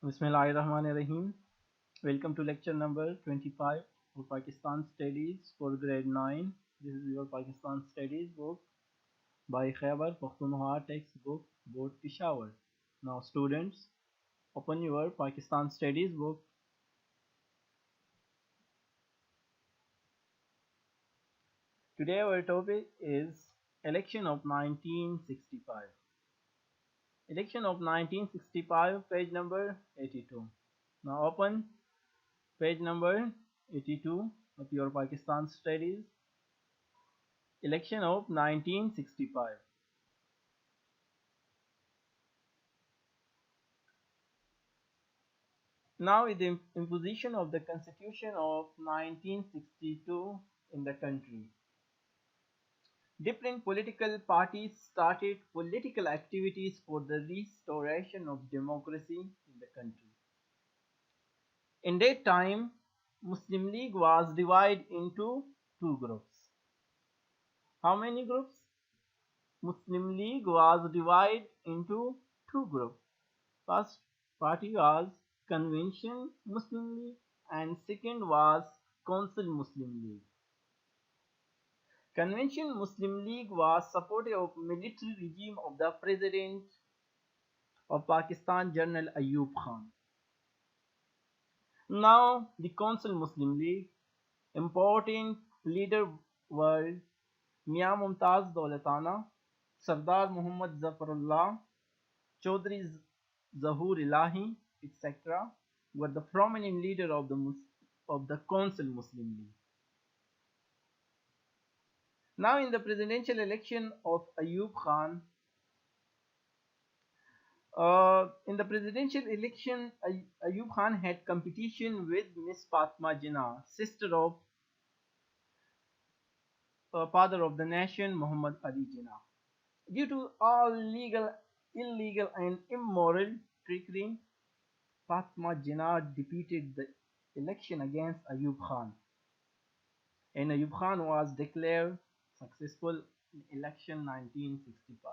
Bismillahirrahmanirrahim. Welcome to lecture number 25 for Pakistan Studies for grade 9. This is your Pakistan Studies book by Khyber Pakhtunkhwa textbook board Peshawar. Now students, open your Pakistan Studies book. Today our topic is election of 1965. Election of 1965, page number 82. Now open page number 82 of your Pakistan Studies. Election of 1965. Now with the imposition of the Constitution of 1962 in the country, different political parties started political activities for the restoration of democracy in the country. In that time, Muslim League was divided into two groups. How many groups? Muslim League was divided into two groups. First party was Convention Muslim League and second was Council Muslim League. Convention Muslim League was supportive of military regime of the President of Pakistan, General Ayub Khan. Now the Council Muslim League, important leader were Mian Mumtaz Daulatana, Sardar Muhammad Zafarullah, Chaudhry Zahoor Ilahi, etc. were the prominent leader of the Council Muslim League. Now in the presidential election of Ayub Khan, Ayub Khan had competition with Miss Fatma Jinnah, sister of father of the nation Muhammad Ali Jinnah. Due to all illegal and immoral trickery, Fatma Jinnah defeated the election against Ayub Khan, and Ayub Khan was declared successful in election 1965.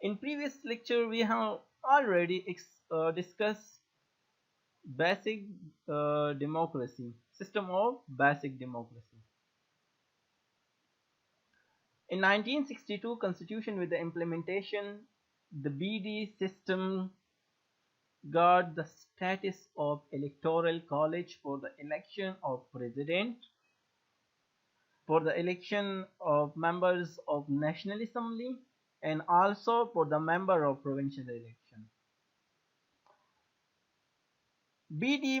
In previous lecture we have already discussed basic democracy, system of basic democracy. In 1962 constitution with the implementation, the BD system got the status of electoral college for the election of president, for the election of members of National Assembly, and also for the member of provincial election. BD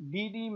BD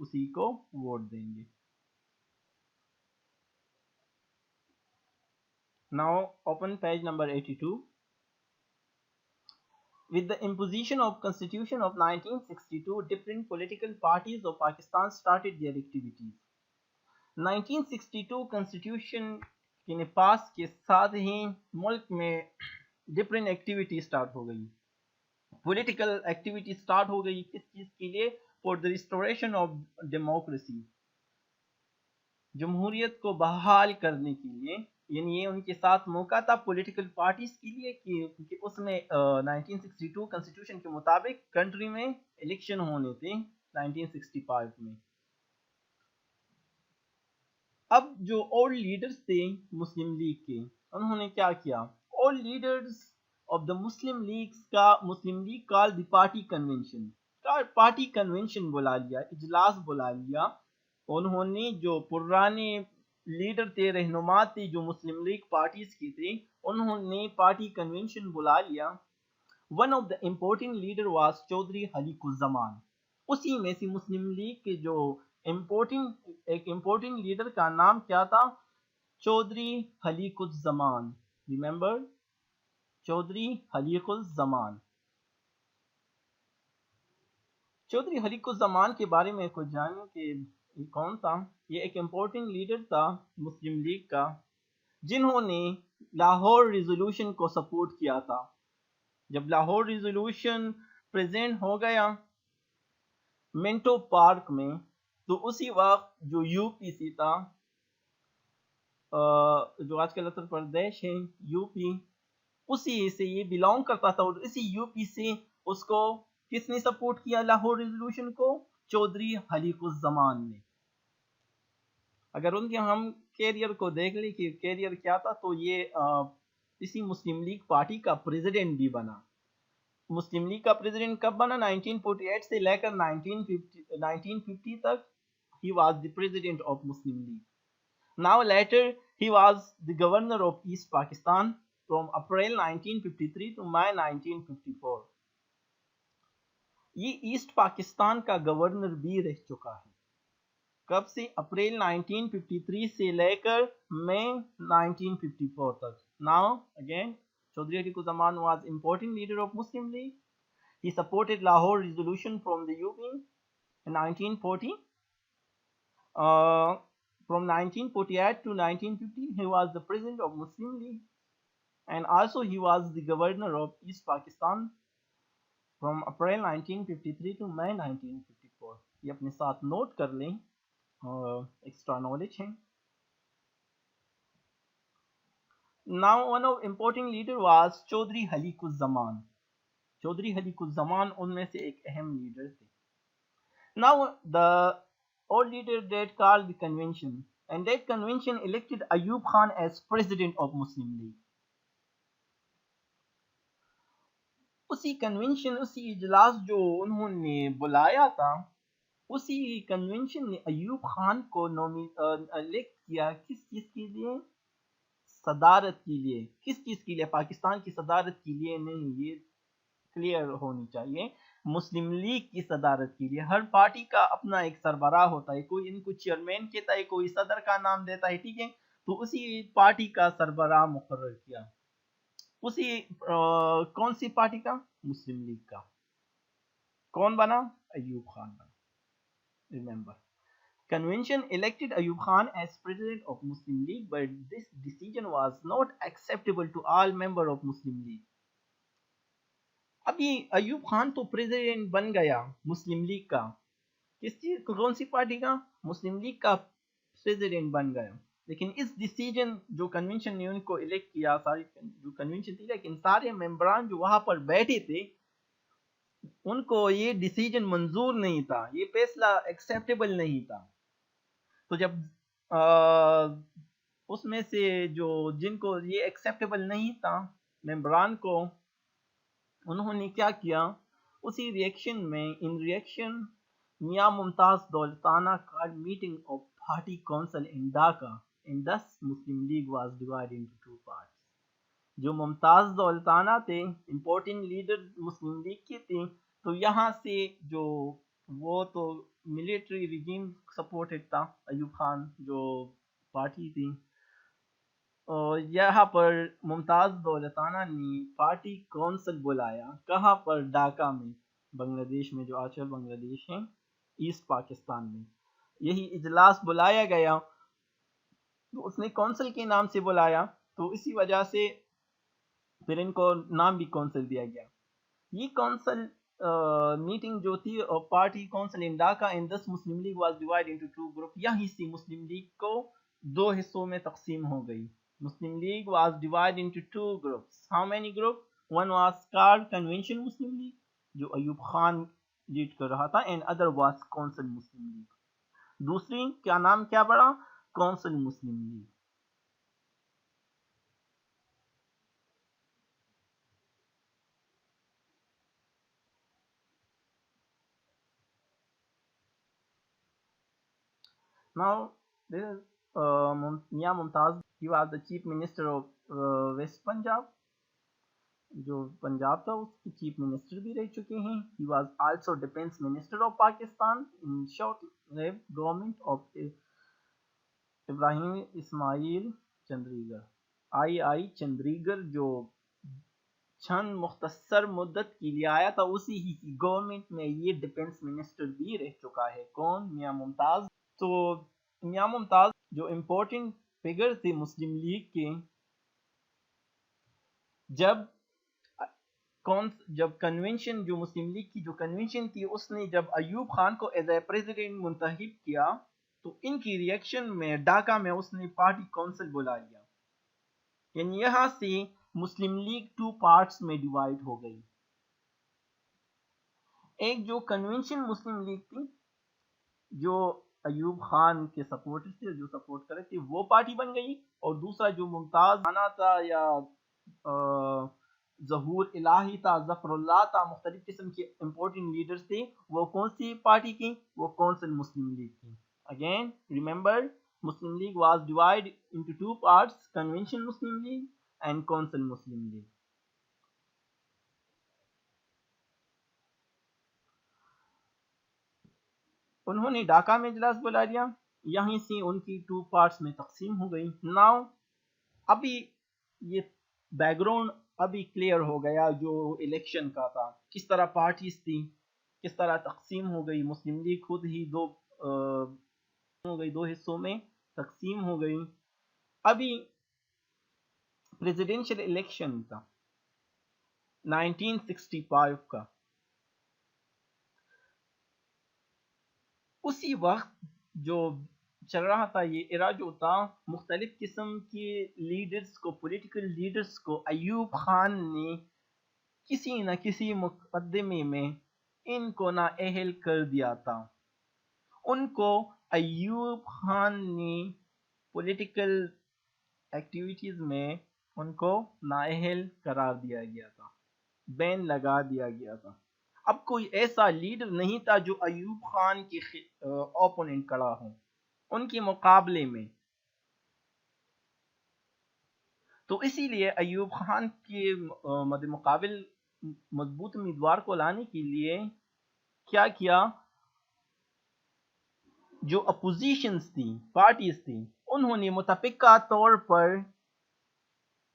اسی کو vote دیں گے. Now open page number 82. With the imposition of Constitution of 1962, different political parties of Pakistan started their activities. 1962 Constitution کے پاس کے ساتھ ہی ملک میں different activity start ہو گئی, political activity start ہو گئی. کس چیز کے لیے؟ For the restoration of democracy, جمہوریت کو بحال کرنے کے لیے. یعنی یہ ان کے ساتھ موقع تھا پولیٹیکل پارٹیز کے لیے کہ اس میں 1962 کنسٹیٹیوشن کے مطابق کنٹری میں الیکشن ہونے تھے 1965 میں. اب جو اولڈ لیڈرز تھے مسلم لیگ کے, انہوں نے کیا کیا؟ Old leaders of the Muslim league call the party convention, party convention بلا لیا, اجلاس بلا لیا. انہوں نے جو پرانے لیڈر تھے, رہنما تھے جو مسلم لیگ پارٹیز کی تھے, انہوں نے پارٹی کنونشن بلا لیا. One of the important leader was Chaudhry Haliq Uzzaman. اسی میں سے مسلم لیگ کے جو ایک امپورٹنٹ لیڈر کا نام کیا تھا؟ چودھری حلیق الزمان. ریممبر, چودھری حلیق الزمان. چودھری حلیق الزمان کے بارے میں کچھ جانیں کہ کون تھا. یہ ایک امپورٹنٹ لیڈر تھا مسلم لیگ کا, جنہوں نے لاہور ریزولوشن کو سپورٹ کیا تھا. جب لاہور ریزولوشن پریزنٹ ہو گیا منٹو پارک میں, تو اسی وقت جو یو پی سی تھا, جو آج کل اتر پردیش ہے, یو پی, اسی سے یہ بلانگ کرتا تھا, اور اسی یو پی سے اس کو کس نے سپورٹ کیا لاہور ریزولوشن کو؟ چودھری حلیق الزمان نے. اگر ان کے ہم کیریئر کو دیکھ لیں کہ کیریئر کیا تھا, تو یہ اسی مسلم لیگ پارٹی کا پریزیڈنٹ بھی بنا. مسلم لیگ کا پریزیڈنٹ کب بنا؟ 1948 سے لے کر 1950 تک he was the president of Muslim League. Now later he was the governor of East Pakistan from April 1953 to May 1954. یہ ایسٹ پاکستان کا گورنر بھی رہ چکا ہے. کب سے؟ اپریل 1953 سے لے کر مئی 1954 تک. Now again, Chaudhry Haliq Uzzaman was important leader of Muslim League. He supported Lahore resolution from the UP in 1940. From 1948 to 1950, he was the president of Muslim League, and also he was the governor of East Pakistan from April 1953 to May 1954. یہ اپنے ساتھ note کر لیں, extra knowledge ہے. Now one of important leader was Chaudhry Haliq Uzzaman. Chaudhry Haliq Uzzaman ان میں سے ایک اہم لیڈر تھے. Now the old leader that called the convention, and that convention elected Ayub Khan as president of Muslim League. اسی convention, اسی اجلاس جو انہوں نے بلایا تھا, اسی کنونشن نے ایوب خان کو الیکٹ کیا. کس چیز کے لیے؟ صدارت کے لیے. کس چیز کے لیے؟ پاکستان کی صدارت کے لیے نہیں, یہ کلیئر ہونی چاہیے. مسلم لیگ کی صدارت کے لیے. ہر پارٹی کا اپنا ایک سربراہ ہوتا ہے, کوئی ان کو چیئرمین کہتا ہے, کوئی صدر کا نام دیتا ہے, ٹھیک ہے. تو اسی پارٹی کا سربراہ مقرر کیا. اسی کون سی پارٹی کا؟ مسلم لیگ کا. کون بنا؟ ایوب خان بنا. Remember, convention elected Ayub Khan as president of Muslim League, but this decision was not acceptable to all members of Muslim League. ابھی ایوب خان تو پریزیڈنٹ بن گیا مسلم لیگ کا. کس چیز؟ کون سی پارٹی کا؟ مسلم لیگ کا پریزیڈنٹ بن گیا. لیکن اس ڈیسیجن جو کنونشن نے ان کو الیکٹ کیا, ساری جو کنونشن تھی, لیکن سارے ممبران جو وہاں پر بیٹھے تھے ان کو یہ ڈیسیجن منظور نہیں تھا, یہ فیصلہ ایکسیپٹیبل نہیں تھا. تو جب اس میں سے جن کو یہ ایکسیپٹیبل نہیں تھا ممبران کو, انہوں نے کیا کیا؟ اسی ریئیکشن میں, in reaction, Mian Mumtaz Daultana called meeting of party council in Dhaka, and thus Muslim League was divided into two parts. جو ممتاز دولتانہ تھے, امپورٹنٹ لیڈر مسلم لیگ کے تھے, تو یہاں سے جو وہ تو ملٹری ریجیم سپورٹڈ تھا، ایوب خان جو پارٹی تھی. اور یہاں پر ممتاز دولتانہ نے پارٹی کونسل بلایا، کہاں پر؟ ڈھاکہ میں، بنگلہ دیش میں، جو آج کل بنگلہ دیش ہے، ایسٹ پاکستان میں. یہی اجلاس بلایا گیا تو اس نے کونسل کے نام سے بلایا، تو اسی وجہ سے پھر ان کو نام بھی کونسل دیا گیا. یہ کونسل میٹنگ جو تھی party council in Dhaka and this Muslim League was divided into to group. یہیں سے مسلم لیگ کو دو حصوں میں تقسیم ہو گئی. Muslim League was divided into two groups. How many group? One was called convention Muslim League جو ایوب خان لیڈ کر رہا تھا، and other was council Muslim League. دوسری کیا نام کیا پڑا؟ Council Muslim League. Now, this is Mia Mumtaz. He was the chief minister of West Punjab. جو پنجاب تھا اس کے چیف منسٹر بھی رہ چکے ہیں. He was also defense minister of Pakistan in short-lived government of ابراہیم اسماعیل چندریگر. آئی چندریگر جو چند مختصر مدت کے لیے آیا تھا، اسی ہی کی گورنمنٹ میں یہ ڈیفنس منسٹر بھی رہ چکا ہے. کون؟ میاں ممتاز. تو میاں ممتاز جو امپورٹنٹ فگر تھے مسلم لیگ کے، جب کنونشن، جو مسلم لیگ کی جو کنونشن تھی، اس نے جب ایوب خان کو ایز اے پریزیڈنٹ منتخب کیا تو ان کی ریئیکشن میں ڈھاکہ میں اس نے پارٹی کونسل بلا لیا. یعنی یہاں سے مسلم لیگ ٹو پارٹس میں ڈیوائیڈ ہو گئی. ایک جو کنونشن مسلم لیگ تھی جو ایوب خان کے سپورٹر تھے، جو سپورٹ کرے تھے، وہ پارٹی بن گئی. اور دوسرا جو ممتاز آنا تھا یا ظہور الہی تھا، ظفر اللہ تھا، مختلف قسم کے امپورٹنٹ لیڈرز تھے، وہ کون سی پارٹی کی؟ وہ کونسل مسلم لیگ کی. Again remember, Muslim League was divided into two parts, convention Muslim league and council Muslim league. انہوں نے ڈھاکہ میں اجلاس بلا لیا، یہیں سے ان کی ٹو پارٹس میں تقسیم ہو گئی. ناؤ ابھی یہ بیک گراؤنڈ ابھی کلیئر ہو گیا جو الیکشن کا تھا، کس طرح پارٹیز تھی، کس طرح تقسیم ہو گئی. مسلم لیگ خود ہی دو حصوں میں تقسیم ہو گئی. ابھی پریزیڈنشل الیکشن تھا 1965 کا. اسی وقت جو چل رہا تھا، یہ ایرا جو تھا، مختلف قسم کے لیڈرز کو، پولیٹیکل لیڈرز کو ایوب خان نے کسی نہ کسی مقدمے میں ان کو نااہل کر دیا تھا. ان کو ایوب خان نے پولیٹیکل ایکٹیویٹیز میں ان کو نااہل قرار دیا گیا تھا، بین لگا دیا گیا تھا. اب کوئی ایسا لیڈر نہیں تھا جو ایوب خان کے اوپوننٹ کھڑا ہو ان کے مقابلے میں. تو اسی لیے ایوب خان کے مد مقابل مضبوط امیدوار کو لانے کے لیے کیا کیا؟ جو اپوزیشنز تھی، پارٹیز تھی، انہوں نے متفقہ طور پر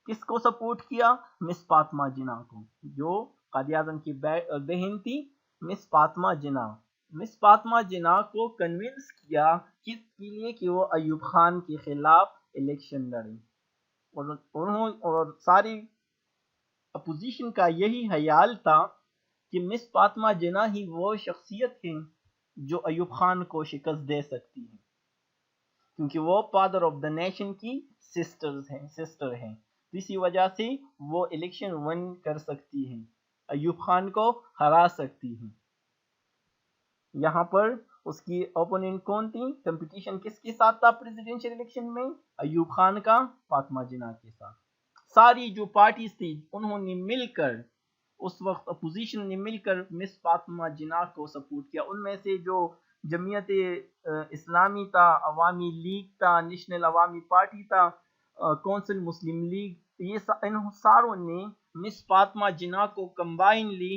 کس کو سپورٹ کیا؟ مس فاطمہ جناح کو، جو قائد اعظم کی بہن تھی، مس فاطمہ جناح. مس فاطمہ جناح کو کنونس کیا کس کے لیے کہ وہ ایوب خان کے خلاف الیکشن لڑیں. اور ساری اپوزیشن کا یہی خیال تھا کہ مس فاطمہ جناح ہی وہ شخصیت ہیں جو ایوب خان کو شکست دے سکتی ہیں، کیونکہ وہ فادر آف دا نیشن کی سسٹر ہیں. اسی وجہ سے وہ الیکشن ون کر سکتی ہیں، ایوب خان کو ہرا سکتی ہیں. یہاں پر اس کی اوپوننٹ کون تھی؟ کمپٹیشن کس کے ساتھ تھا پریزیڈنشل الیکشن میں؟ ایوب خان کا فاطمہ جناح کے ساتھ. ساری جو پارٹیز تھی انہوں نے مل کر، اس وقت اپوزیشن نے مل کر مس فاطمہ جناح کو سپورٹ کیا. ان میں سے جو جمعیت اسلامی تھا، عوامی لیگ تھا، نیشنل عوامی پارٹی تھا، کونسل مسلم لیگ، یہ ان ساروں نے مس فاطمہ جناح کو کمبائنلی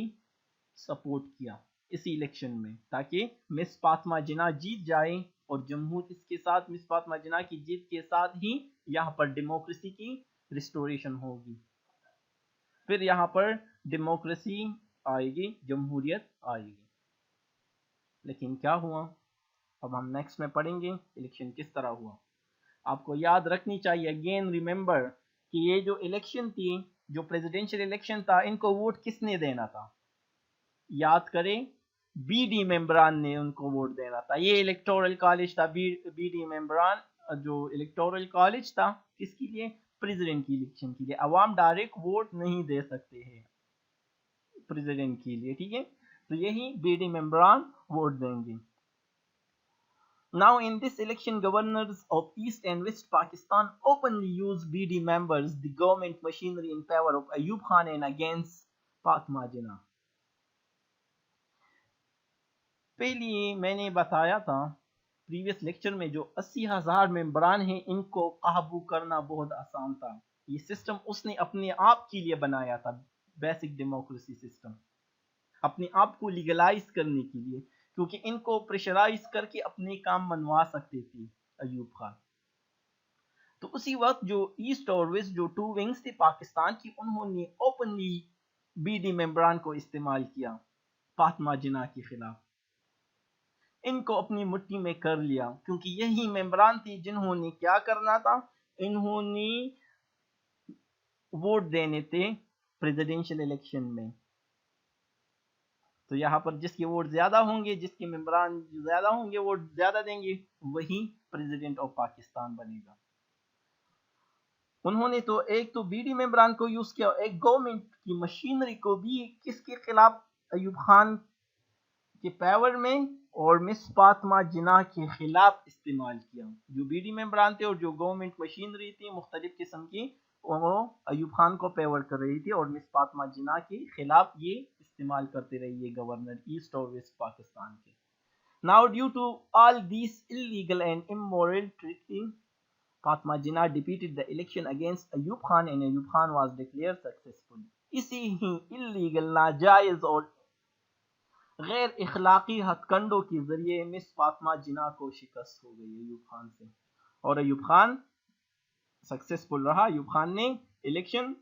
سپورٹ کیا. اسی الیکشن میں، تاکہ مس فاطمہ جناح جیت جائے، اور جمہور اس کے ساتھ مس فاطمہ جناح کی جیت کے ساتھ ہی یہاں پر ڈیموکریسی کی ریسٹوریشن ہوگی، پھر یہاں پر ڈیموکریسی آئے گی، جمہوریت آئے گی۔ لیکن کیا ہوا؟ اب ہم نیکسٹ میں پڑھیں گے الیکشن کس طرح ہوا۔ آپ کو یاد رکھنی چاہیے، اگین ریممبر، کہ یہ جو الیکشن تھی، جو پریزیڈنشیل الیکشن تھا، ان کو ووٹ کس نے دینا تھا؟ یاد کریں، بی ڈی ممبران نے ان کو ووٹ دینا تھا۔ یہ الیکٹورل کالج تھا، بی ڈی ممبران جو الیکٹورل کالج تھا، کس کے لیے؟ پریزیڈنٹ کی الیکشن کے لیے۔ عوام ڈائریکٹ ووٹ نہیں دے سکتے ہیں پریزیڈنٹ کے لیے، ٹھیک ہے؟ تو یہی بی ڈی ممبران ووٹ دیں گے۔ Now in this election, governors of East and West Pakistan openly used BD members, the government machinery, in favor of Ayub Khan and against Fatima Jinnah. پہلی میں نے بتایا تھا پریویس لیکچر میں، جو 80,000 ممبران ہیں، ان کو قابو کرنا بہت آسان تھا۔ یہ سسٹم اس نے اپنے آپ کے لیے بنایا تھا، بیسک ڈیموکریسی سسٹم، اپنے آپ کو لیگلائز کرنے کے لیے، کیونکہ ان کو پریشرائز کر کے اپنے کام منوا سکتے تھے ایوب خان۔ تو اسی وقت جو ایسٹ اور ویسٹ جو ٹو ونگز تھے پاکستان کی، انہوں نے اوپنلی بی ڈی ممبران کو استعمال کیا فاطمہ جناح کے خلاف، ان کو اپنی مٹھی میں کر لیا، کیونکہ یہی ممبران تھی جنہوں نے کیا کرنا تھا، انہوں نے ووٹ دینے تھے پریزیڈنشیل الیکشن میں۔ تو یہاں پر جس کے ووٹ زیادہ ہوں گے، جس کے ممبران زیادہ ہوں گے، ووٹ زیادہ دیں گے، وہی پریزیڈنٹ آف پاکستان بنے گا۔ انہوں نے تو ایک تو بی ڈی ممبران کو یوز کیا، ایک گورنمنٹ کی مشینری کو بھی کس کے خلاف؟ ایوب خان کے فیور میں اور مس فاطمہ جناح کے خلاف استعمال کیا۔ جو بی ڈی ممبران تھے اور جو گورنمنٹ مشینری تھی مختلف قسم کی، وہ ایوب خان کو فیور کر رہی تھی، اور مس فاطمہ جناح کے خلاف یہ استعمال کرتے رہی ہے گورنر ایسٹ اور ویسٹ پاکستان کے۔ Now due to all these illegal and immoral treating, Fatima Jinnah defeated the election against Ayub Khan and Ayub Khan was declared successful. اسی ہی illegal، ناجائز اور غیر اخلاقی ہتھ کنڈوں کے ذریعے مس فاطمہ جناح کو شکست ہو گئی ایوب خان سے، اور ایوب خان سکسیسفل رہا۔ ایوب خان نے الیکشن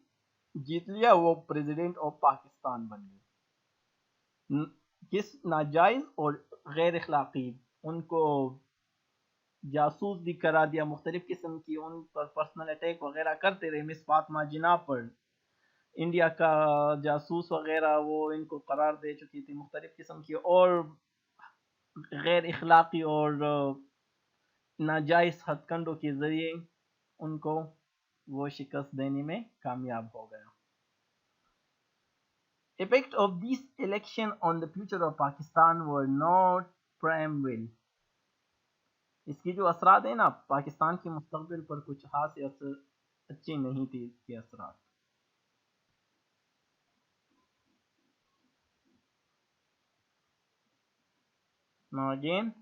جیت لیا، وہ پریزیڈنٹ آف پاکستان بن گئے۔ کس ناجائز اور غیر اخلاقی، ان کو جاسوس بھی کرا دیا، مختلف قسم کی ان پر پرسنل اٹیک وغیرہ کرتے رہے مس فاطمہ جناح پر، انڈیا کا جاسوس وغیرہ وہ ان کو قرار دے چکی تھی، مختلف قسم کی اور غیر اخلاقی اور ناجائز ہتھ کنڈوں کے ذریعے ان کو وہ شکست دینے میں کامیاب ہو گیا۔ Effect of this election on the future of Pakistan were not preamble. اس کی جو اثرات ہیں نا، پاکستان کے مستقبل پر کچھ خاص اثر اچھے نہیں تھے اس کے اثرات۔ Now again,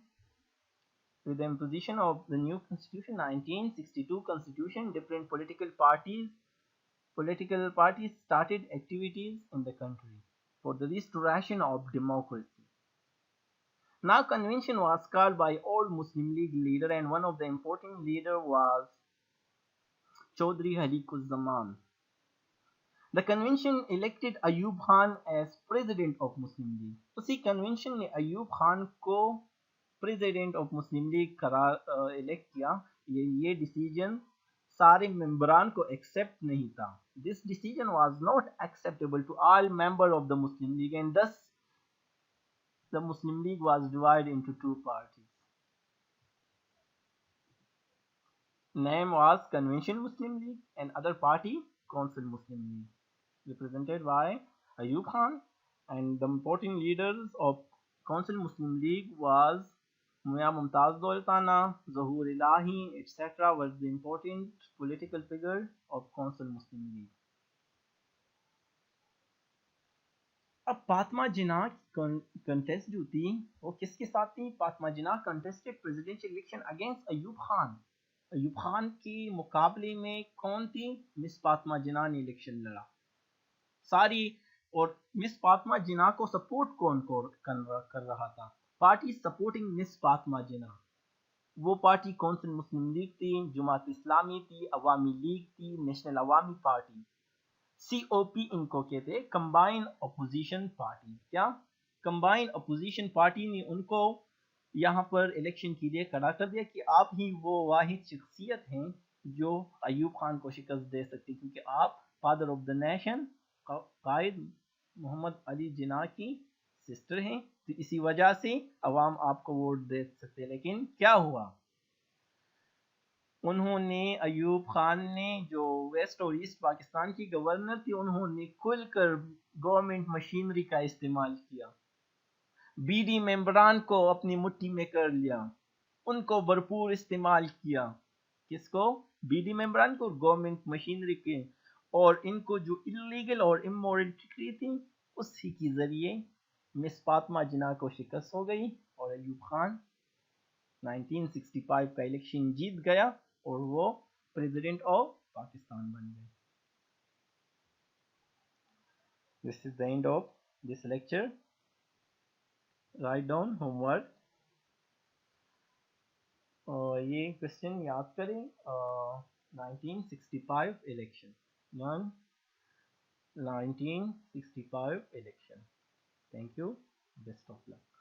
with the imposition of the new constitution, 1962 constitution, different political parties started activities in the country for the restoration of democracy. Now convention was called by all Muslim League leader, and one of the important leader was Chaudhry Haliquzzaman. The convention elected Ayub Khan as president of Muslim League. اسی convention نے ایوب خان کو president of Muslim League elect کیا۔ یہ decision سارے ممبران کو accept نہیں تھا۔ This decision was not acceptable to all members of the Muslim League, and thus the Muslim League was divided into two parties. Name was Convention Muslim League, and other party Council Muslim League, represented by Ayub Khan, and the important leaders of Council Muslim League was Mia Mumtaz Doltana, Zahur Ilahi, etc. was the important political figure of Council Muslim League. اب فاطمہ جناح contest جو تھی وہ کس کے ساتھ تھی؟ Fatima Jinnah contested presidential election against Ayub Khan. Ayub Khan کے مقابلے میں کون تھی؟ مس فاطمہ جناح نے الیکشن لڑا۔ ساری اور مس فاطمہ جناح کو سپورٹ کون کر رہا تھا؟ پارٹی سپورٹنگ مس فاطمہ جناح، وہ پارٹی کونسل مسلم لیگ تھی، جماعت اسلامی تھی، عوامی لیگ تھی، نیشنل عوامی پارٹی، سی او پی ان کو کہتے، کمبائن اپوزیشن پارٹی۔ کیا؟ کمبائن اپوزیشن پارٹی نے ان کو یہاں پر الیکشن کے لیے کھڑا کر دیا کہ آپ ہی وہ واحد شخصیت ہیں جو ایوب خان کو شکست دے سکتی، کیونکہ آپ فادر آف دا نیشن قائد محمد علی جناح کی سسٹر ہیں، تو اسی وجہ سے عوام آپ کو ووٹ دے سکتے۔ لیکن کیا ہوا؟ انہوں نے ایوب خان نے جو ویسٹ اور ایسٹ پاکستان کی گورنر تھی، انہوں نے کھل کر گورنمنٹ مشینری کا استعمال کیا، بی ڈی ممبران کو اپنی مٹھی میں کر لیا، ان کو بھرپور استعمال کیا۔ کس کو؟ بی ڈی ممبران کو، گورنمنٹ مشینری کے، اور ان کو جو انلیگل اور امورلٹی تھی اسی کے ذریعے مس فاطمہ جناح کو شکست ہو گئی اور ایوب خان 1965 کا الیکشن جیت گیا اور وہ پریزیڈنٹ آف پاکستان بن گئے۔ This is the end of this lecture. Write down homework. یہ کوشچن یاد کریں، 1965 election, 1965 election. Thank you, best of look.